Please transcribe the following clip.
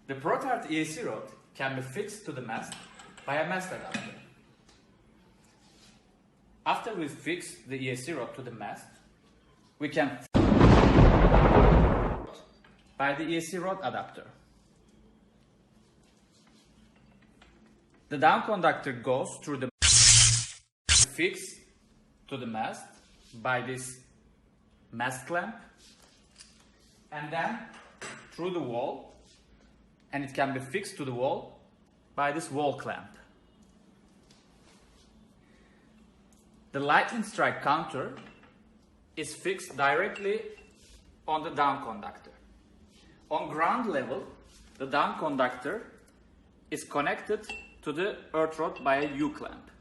The Protart EAC rod can be fixed to the mast by a mast adapter. After we fix the EAC rod to the mast, we can by the EAC rod adapter. The down conductor goes through the fixed to the mast by this mast clamp, and then through the wall, and it can be fixed to the wall by this wall clamp. The lightning strike counter is fixed directly on the down conductor. On ground level, the down conductor is connected to the earth rod by a U-clamp.